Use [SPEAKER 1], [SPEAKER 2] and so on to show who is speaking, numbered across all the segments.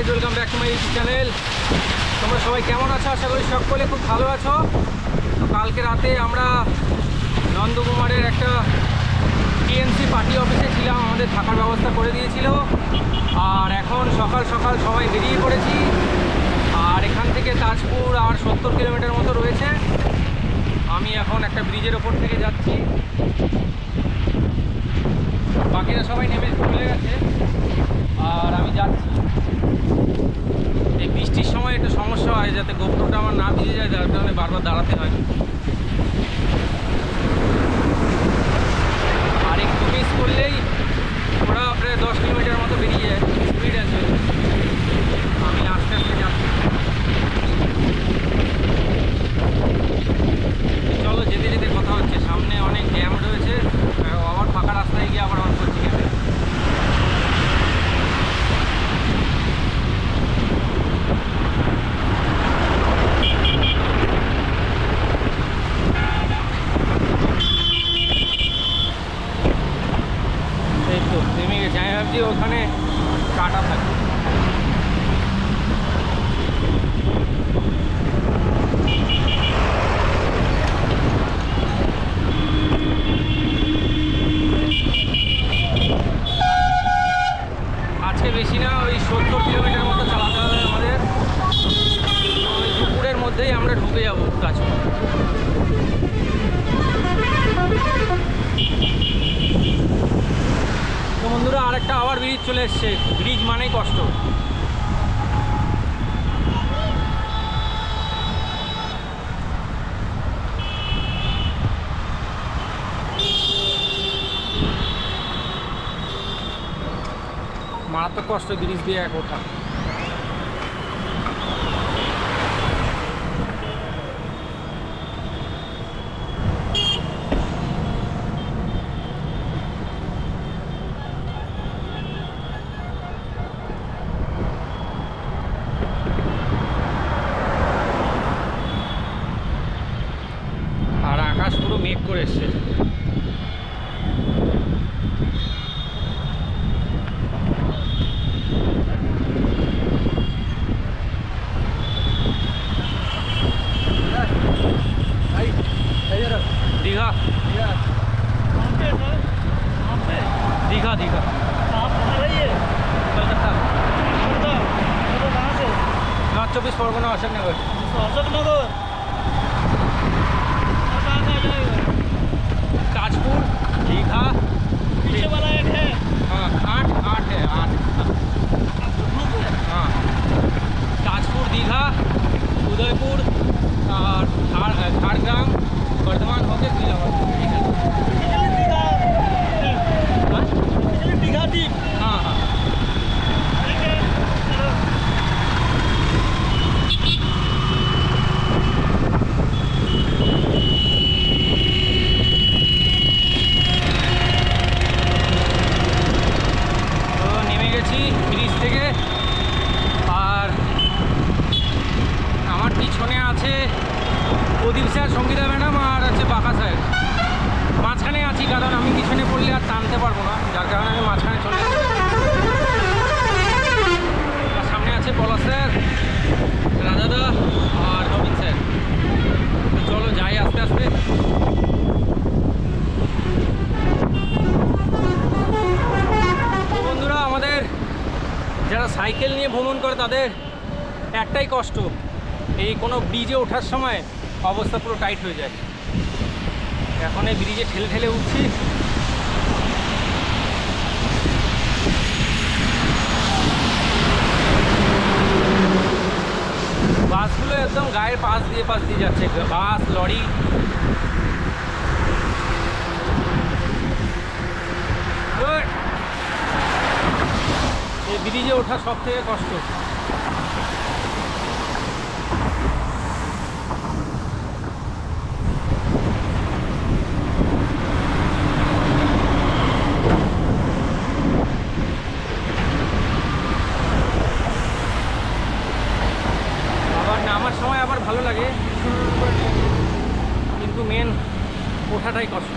[SPEAKER 1] Guys, welcome back to my YouTube channel. তোমরা সবাই কেমন আছো? আশা করি সকলে খুব ভালো আছো। তো কালকে রাতে আমরা নন্দকুমারের একটা টিএমসি পার্টি অফিসে ছিলাম, আমাদের থাকার ব্যবস্থা করে দিয়েছিল। আর এখন সকাল সকাল সবাই বেরিয়ে পড়েছি। আর এখান থেকে তাজপুর আর 70 কিলোমিটার মতো রয়েছে। আমি এখন একটা ব্রিজের ওপর থেকে যাচ্ছি, বাকিরা সবাই নেমে চলে গেছে আর আমি যাচ্ছি। এই বৃষ্টির সময় একটু সমস্যা হয়, যাতে গোপ্রোটা আমার না ভিজে যায়, যার কারণে বারবার দাঁড়াতে হয়। আর একটু মিস করলেই ওরা প্রায় 10 কিলোমিটার মতো বেরিয়ে যায়, স্পিড আছে। আমি আস্তে আস্তে যাচ্ছি। চলো, যেতে যেতে কথা হচ্ছে। সামনে অনেক জ্যাম রয়েছে, আবার ফাঁকা রাস্তায় গিয়ে আবার অন করছি ক্যামেরা। এই তো নেমে গেছে। আমি ভাবছি ওখানে কাটা থাকে। আজকে বেশি না, ওই 70 কিলোমিটার মতো চালাতে হবে আমাদের। ওই দুপুরের মধ্যেই আমরা ঢুকে যাবো তাজপুর। তো বন্ধুরা, আরেকটা আবার ব্রিজ চলে এসছে। ব্রিজ মানেই কষ্ট। মারাত্মক কষ্ট ব্রিজ দিয়ে এক ওঠা। আর আকাশ পুরো মেঘ করে এসছে। दीघा दीघा दीघा कलकत्ता। नॉर्थ 24 परगना, अशोकनगर। ताजपुर, दीघा। पीछे वाला एक है। हाँ, 8 है। 8 हाँ, ताजपुर, दीघा, उदयपुर और झाड़ग्राम, बर्धमान होके दीघा टीम। हाँ हाँ, তো নেমে গেছি ব্রিজ থেকে। আর আমার পিছনে আছে প্রদীপ স্যার, সঙ্গীতা ম্যাডাম আর আছে বাঁকা স্যার। মাঝখানে আছি, কারণ আমি পিছনে পড়লে আর টানতে পারবো না, যার কারণে আমি মাঝখানে চলে যাচ্ছি। আর সামনে আছে পলাশ স্যার, রাজাদা আর নবীন স্যার। তো চলো যাই আস্তে আস্তে। তো বন্ধুরা, আমাদের যারা সাইকেল নিয়ে ভ্রমণ করে তাদের একটাই কষ্ট, এই কোনো ব্রিজে ওঠার সময় অবস্থা পুরো টাইট হয়ে যায়। এখন এই ব্রিজে ঠেলে ঠেলে উঠছি। বাসগুলো একদম গায়ের পাশ দিয়ে যাচ্ছে, বাস, লরি। এই ব্রিজে ওঠা সব থেকে কষ্ট। নামার সময় আবার ভালো লাগে, কিন্তু মেন ওঠাটাই কষ্ট।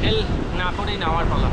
[SPEAKER 1] প্যাডেল না করেই নামার পালা।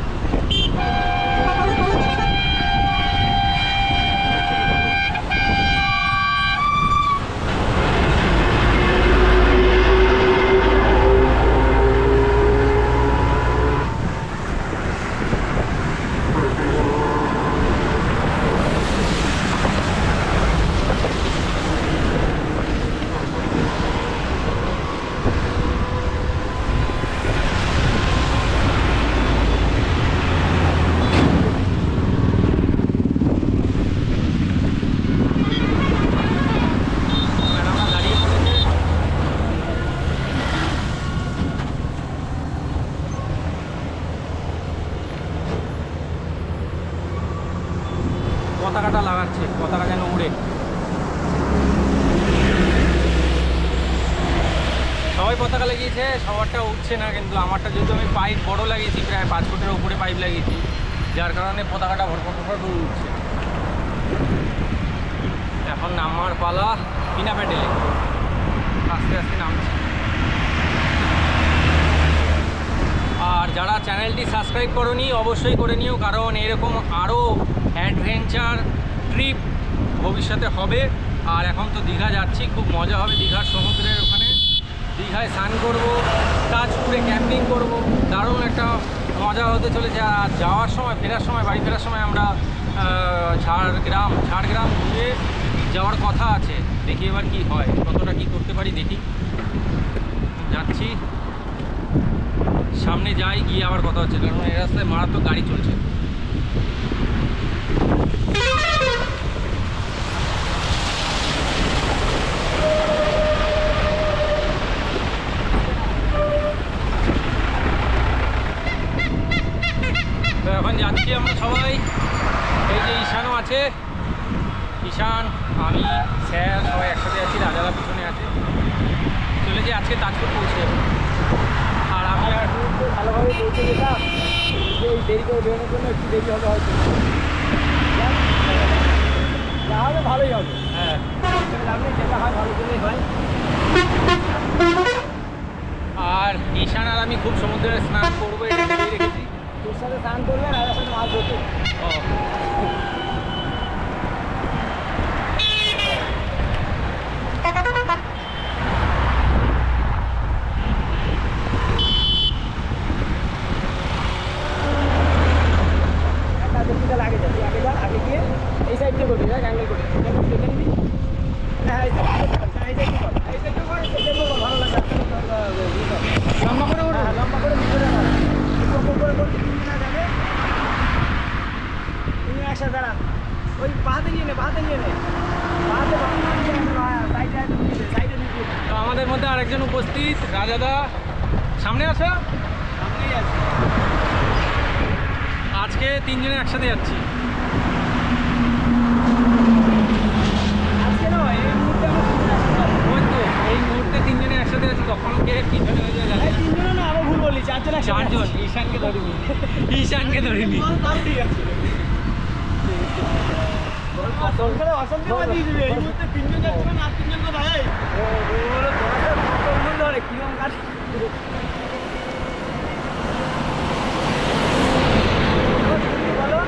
[SPEAKER 1] পতাকাটা লাগাচ্ছে, পতাকা যেন উড়ে। সবাই পতাকা লাগিয়েছে, সবারটা উঠছে না, কিন্তু আমারটা যেহেতু আমি পাইপ বড় লাগিয়েছি, প্রায় 5 ফুটের উপরে পাইপ লাগিয়েছি, যার কারণে পতাকাটা ভরপর করে উঠছে। এখন নামার পালা বিনা প্যাডেলে, আস্তে আস্তে নামছে। আর যারা চ্যানেলটি সাবস্ক্রাইব করোনি অবশ্যই করে নিও, কারণ এরকম আরও অ্যাডভেঞ্চার ট্রিপ ভবিষ্যতে হবে। আর এখন তো দীঘা যাচ্ছি, খুব মজা হবে দীঘার সমুদ্রের ওখানে। দীঘায় স্নান করবো, তাজপুরে ক্যাম্পিং করব, দারুণ একটা মজা হতে চলেছে। আর যাওয়ার সময়, ফেরার সময়, বাড়ি ফেরার সময় আমরা ঝাড়গ্রাম ঘুরে যাওয়ার কথা আছে। দেখি এবার কি হয়, কতটা কি করতে পারি দেখি। যাচ্ছি, সামনে যাই, গিয়ে আবার কথা হচ্ছে, কারণ এই রাস্তায় মারাত্মক গাড়ি চলছে। তো এখন যাচ্ছি আমরা সবাই, এই যে ঈশানও আছে, ঈশান, আমি, স্যার সবাই একসাথে আছি, রাজারা পিছনে আছে। চলেছি আজকে তাজপুর পৌঁছে। আর আমি আর ভালোভাবে পৌঁছে যেতাম, এই দেরি করে বেরোনোর জন্য একটু দেরি হবে হয়তো, যা হবে ভালোই হবে। হ্যাঁ, যেটা হয় ভালো করেই হয়। আর ঈশান আর আমি খুব সমুদ্রে স্নান করবো, এটা ভেবে রেখেছি। তোর সাথে স্নান করবে, রাজার সাথে মাছ ধরতে। আগে গিয়ে এই সাইডটা করবি, অ্যাঙ্গেল করে দেখে নিবি। হ্যাঁ, ভালো লাগে, লম্বা করে ওঠে, লম্বা করে ভিতরে করে করবি, না যাবে। তুমি একসাথে দাঁড়া, ওই পাহাতে নিয়ে নে, পাহাতে নিয়ে নে, পাহাতে সাইডে। তো আমাদের মধ্যে আরেকজন উপস্থিত, রাজাদা সামনে আসো, সামনেই আছে। আজকে 3 জনে একসাথে যাচ্ছি। এই মুহূর্তে 3 জনে একসাথে আছি, কখন কে 3 জনে হয়ে যায়? 3 জন না, আরো ভুল বলি, 4 জন। ঈশানকে ধরিনি, ঈশানকে ধরিনি। অসংখ্য এই মুহূর্তে 3 জন যাচ্ছে না, 3 জন কোথায়? কিরম কাজ বলো।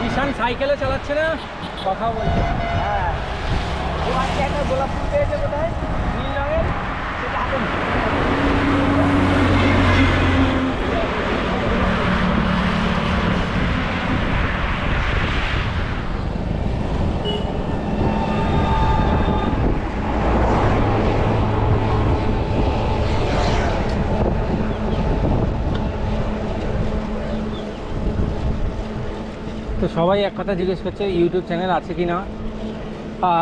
[SPEAKER 1] ঈশান সাইকেলে চালাচ্ছে না, কথা বলছে। হ্যাঁ, ও আজকে একটা গোলাপ ফুল পেয়েছে কোথায়, নীল রঙের, সেটা হাতে। তো সবাই এক কথা জিজ্ঞেস করছে ইউটিউব চ্যানেল আছে কি না।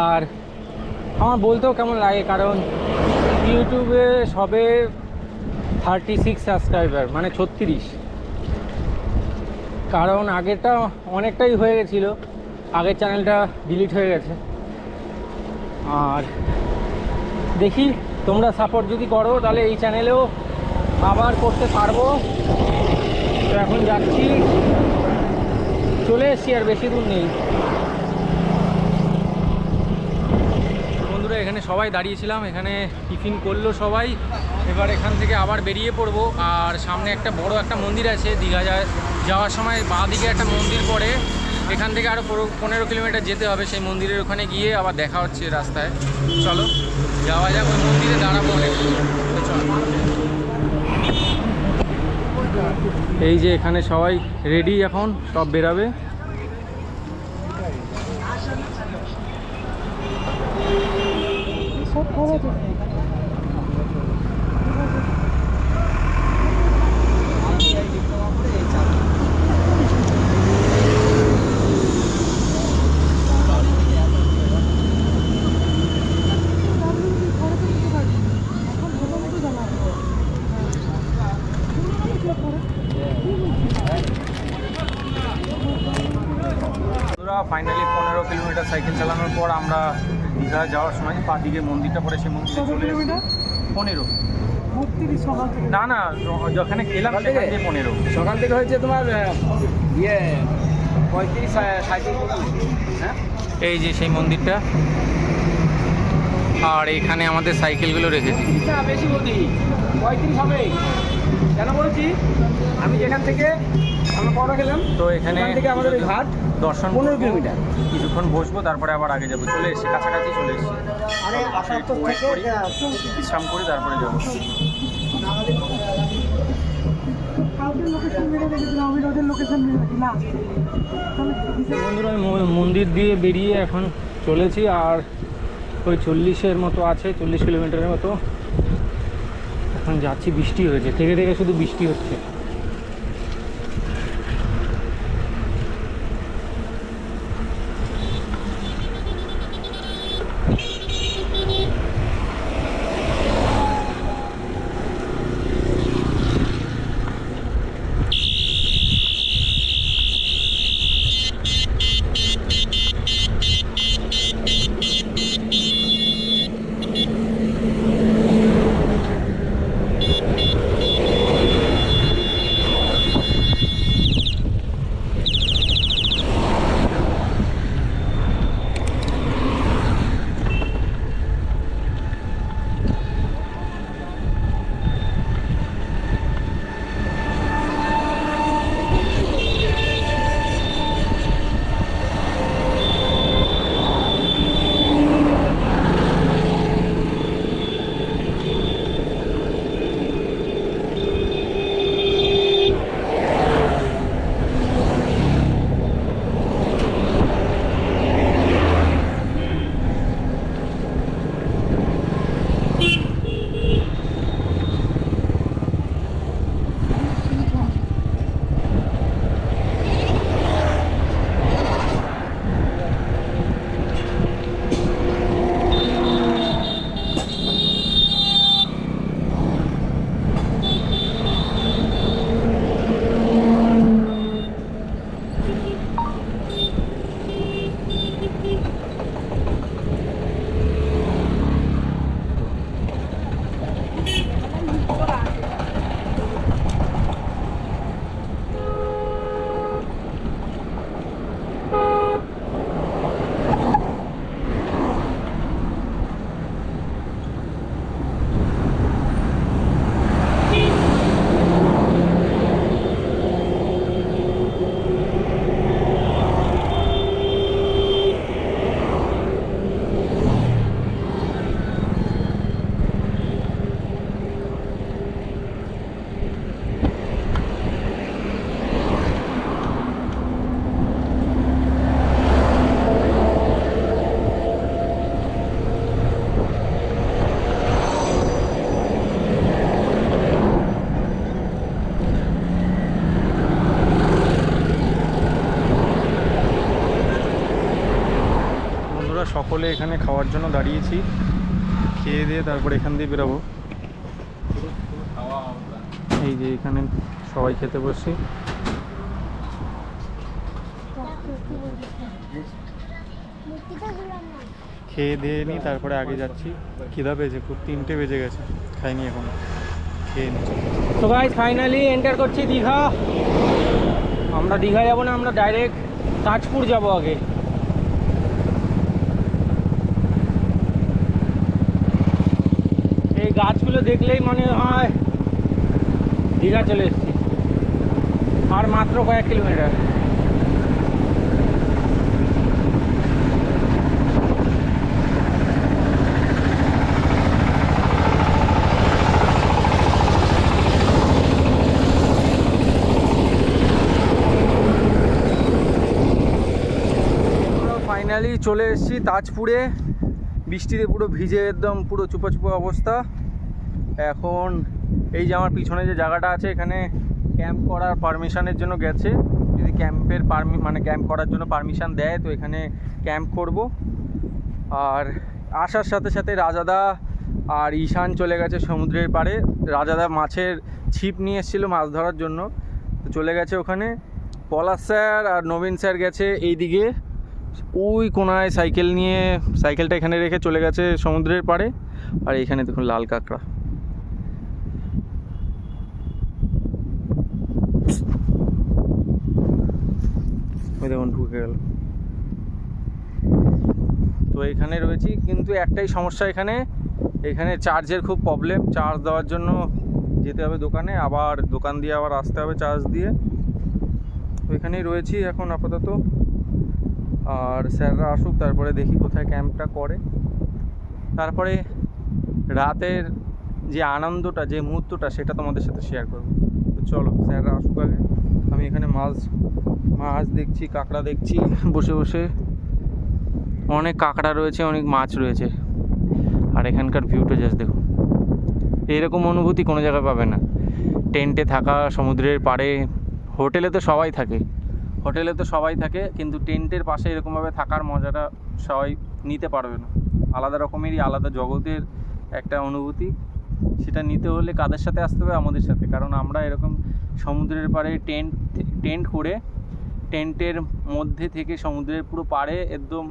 [SPEAKER 1] আর আমার বলতেও কেমন লাগে, কারণ ইউটিউবে সবে 36 সাবস্ক্রাইবার, মানে 36। কারণ আগেরটা অনেকটাই হয়ে গেছিলো, আগের চ্যানেলটা ডিলিট হয়ে গেছে। আর দেখি তোমরা সাপোর্ট যদি করো তাহলে এই চ্যানেলেও আবার করতে পারবো। তো এখন যাচ্ছি, চলে এসছি, আর বেশি দূর নেই। বন্ধুরা এখানে সবাই দাঁড়িয়েছিলাম, এখানে টিফিন করলো সবাই। এবার এখান থেকে আবার বেরিয়ে পড়বো। আর সামনে একটা বড় একটা মন্দির আছে, দীঘা যাওয়ার সময় বাঁ দিকে একটা মন্দির পড়ে, এখান থেকে আরও 15 কিলোমিটার যেতে হবে। সেই মন্দিরের ওখানে গিয়ে আবার দেখা হচ্ছে রাস্তায়। চলো যাওয়া যাক, ওই মন্দিরে দাঁড়াবো অনেক। চলো, এই যে এখানে সবাই রেডি, এখন সব বেরাবে। ফাইনালি 15 কিলোমিটার সাইকেল চালানোর পর আমরা দীঘা যাওয়ার সময় পা দিকে মন্দিরটা পড়ে, সেই মন্দিরে চলে এসেছি। 15 না না, যেখানে খেলাম সেখান থেকে 15।
[SPEAKER 2] সকাল থেকে হয়েছে তোমার 35-37। হ্যাঁ,
[SPEAKER 1] এই যে সেই মন্দিরটা, আর এখানে আমাদের সাইকেলগুলো রেখেছি।
[SPEAKER 2] না বেশি বলছি, 35 হবে। কেন বলছি, আমি যেখান থেকে আমরা পড়া খেলাম,
[SPEAKER 1] তো এখানে
[SPEAKER 2] থেকে আমাদের ওই ঘাট
[SPEAKER 1] দর্শন
[SPEAKER 2] 15 কিলোমিটার।
[SPEAKER 1] কিছুক্ষণ বসবো, তারপরে আবার আগে যাবো। চলে এসেছি, কাছাকাছি চলে এসেছি। একটু ওয়েট করি, বিশ্রাম করি, তারপরে যাবো। বন্ধুরা, মন্দির দিয়ে বেরিয়ে এখন চলেছি, আর ওই 40-এর মতো আছে, 40 কিলোমিটারের মতো এখন যাচ্ছি। বৃষ্টি হয়েছে, থেকে থেকে শুধু বৃষ্টি হচ্ছে। সকলে এখানে খাওয়ার জন্য দাঁড়িয়েছি, খেয়ে দিয়ে তারপরে এখান দিয়ে বেরোবো। এই যে এখানে সবাই খেতে বসছি। খেয়ে দিয়ে নিই, তারপরে আগে যাচ্ছি। খিদা পেয়েছে খুব, 3টে বেজে গেছে, খাইনি এখন, খেয়ে নিচ্ছি। তো গাইস ফাইনালি এন্টার করছি দীঘা। আমরা দীঘা যাবো না, আমরা ডাইরেক্ট তাজপুর যাব আগে। গাছগুলো দেখলেই মনে হয় দীঘা চলে এসেছি। আর মাত্র কয়েক কিলোমিটার। ফাইনালি চলে এসেছি তাজপুরে। বৃষ্টিতে পুরো ভিজে একদম পুরো চুপো চুপো অবস্থা। এখন এই যে আমার পিছনে যে জায়গাটা আছে, এখানে ক্যাম্প করার পারমিশনের জন্য গেছে। যদি ক্যাম্পের ক্যাম্প করার জন্য পারমিশন দেয় তো এখানে ক্যাম্প করব। আর আসার সাথে সাথে রাজাদা আর ঈশান চলে গেছে সমুদ্রের পাড়ে। রাজাদা মাছের ছিপ নিয়ে এসেছিল মাছ ধরার জন্য, তো চলে গেছে ওখানে। পলাশ স্যার আর নবীন স্যার গেছে এইদিকে ওই কোনায় সাইকেল নিয়ে, সাইকেলটা এখানে রেখে চলে গেছে সমুদ্রের পাড়ে। আর এইখানে দেখুন লাল কাঁকড়া। ওই দেখুন ঢুকে গেল। তো এখানে রয়েছি, কিন্তু একটাই সমস্যা, এখানে চার্জের খুব প্রবলেম। চার্জ দেওয়ার জন্য যেতে হবে দোকানে, আবার দোকান দিয়ে আবার আসতে হবে চার্জ দিয়ে। ওইখানেই রয়েছি এখন আপাতত। আর স্যাররা আসুক, তারপরে দেখি কোথায় ক্যাম্পটা করে। তারপরে রাতের যে আনন্দটা, যে মুহূর্তটা, সেটা তোমাদের সাথে শেয়ার করবো। তো চলো স্যাররা আসুক আগে। আমি এখানে মাছ দেখছি, কাঁকড়া দেখছি বসে বসে। অনেক কাঁকড়া রয়েছে, অনেক মাছ রয়েছে। আর এখানকার ভিউটা জাস্ট দেখুন। এরকম অনুভূতি কোনো জায়গায় পাবে না। টেন্টে থাকা সমুদ্রের পাড়ে। হোটেলে তো সবাই থাকে, কিন্তু টেন্টের পাশে এরকমভাবে থাকার মজাটা সবাই নিতে পারবে না। আলাদা রকমেরই, আলাদা জগতের একটা অনুভূতি। সেটা নিতে হলে কাদের সাথে আসতে হবে? আমাদের সাথে। কারণ আমরা এরকম সমুদ্রের পাড়ে টেন্ট করে, টেন্টের মধ্যে থেকে সমুদ্রের পুরো পাড়ে একদম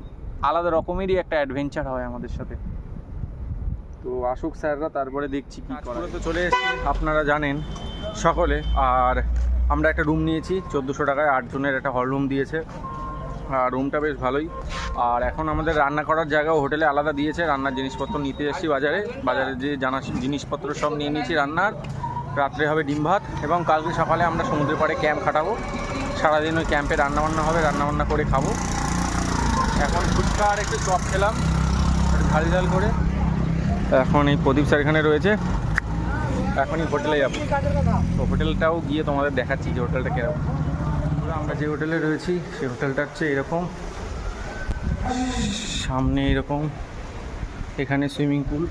[SPEAKER 1] আলাদা রকমেরই একটা অ্যাডভেঞ্চার হয় আমাদের সাথে। তো আসুক স্যাররা, তারপরে দেখছি কি করা। তো চলে এসেছি, আপনারা জানেন সকলে। আর আমরা একটা রুম নিয়েছি 1400 টাকায়, 8 জনের একটা হল রুম দিয়েছে। আর রুমটা বেশ ভালোই। আর এখন আমাদের রান্না করার জায়গাও হোটেলে আলাদা দিয়েছে। রান্নার জিনিসপত্র নিতে এসেছি বাজারে যে জিনিসপত্র সব নিয়ে নিয়েছি রান্নার। রাত্রে হবে ডিম ভাত, এবং কালকে সকালে আমরা সমুদ্রের পাড়ে ক্যাম্প খাটাবো। সারাদিন ওই ক্যাম্পে রান্নাবান্না হবে, রান্নাবান্না করে খাবো। এখন ফুচকা আর একটু চপ খেলাম একটু ঝাল করে। এখন এই প্রদীপ স্যার এখানে রয়েছে, এখনই হোটেলে যাবো। তো হোটেলটাও গিয়ে তোমাদের দেখাচ্ছি যে হোটেলটা কীরকম। আমরা যে হোটেলে রয়েছি সেই হোটেলটা হচ্ছে এরকম, সামনে এরকম, এখানে সুইমিং পুল।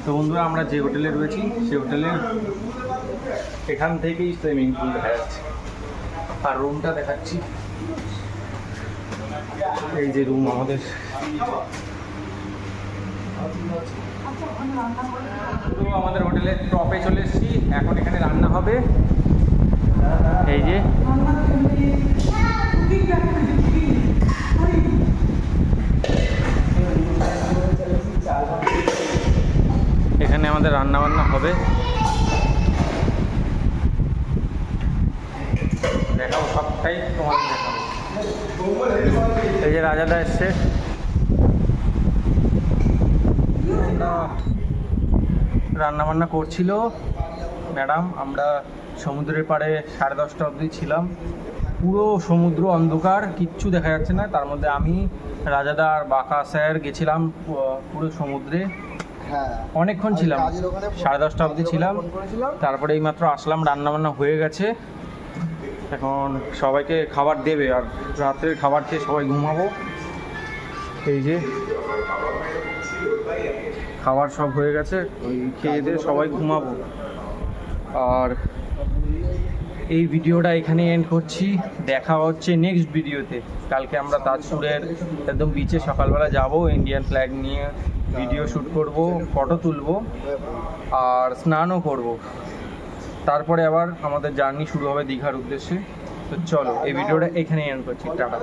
[SPEAKER 1] তো বন্ধুরা, আমরা যে হোটেলে রয়েছি সেই হোটেলে এখান থেকেই সুইমিং পুল দেখা যাচ্ছে। আর রুমটা দেখাচ্ছি, এই যে রুম আমাদের। পুরো আমাদের হোটেলের টপে চলে এসেছি। এখন এখানে রান্না হবে। এই যে এখানে আমাদের রান্না বান্না হবে। দেখাবো সবটাই তোমাদের দেখাবো। এই যে রাজাদা এসছে। রান্না বান্না করছিল ম্যাডাম। আমরা সমুদ্রের পাড়ে 10:30 অবধি ছিলাম। পুরো সমুদ্র অন্ধকার, কিচ্ছু দেখা যাচ্ছে না। তার মধ্যে আমি, রাজাদা আর বাঁকা স্যার গেছিলাম পুরো সমুদ্রে। অনেকক্ষণ ছিলাম, 10:30 অবধি ছিলাম। তারপরে এইমাত্র আসলাম, রান্নাবান্না হয়ে গেছে। এখন সবাইকে খাবার দেবে, আর রাত্রের খাবার খেয়ে সবাই ঘুমাবো। এই যে খাবার সব হয়ে গেছে, ওই খেয়ে দিয়ে সবাই ঘুমাবো। আর এই ভিডিওটা এখানে এন্ড করছি। দেখা হচ্ছে নেক্সট ভিডিওতে। কালকে আমরা তাজপুরের একদম বিচে সকালবেলা যাব, ইন্ডিয়ান ফ্ল্যাগ নিয়ে ভিডিও শ্যুট করব, ফটো তুলব, আর স্নানও করব। তারপরে আবার আমাদের জার্নি শুরু হবে দীঘার উদ্দেশ্যে। তো চলো এই ভিডিওটা এখানে এন্ড করছি। টাটা।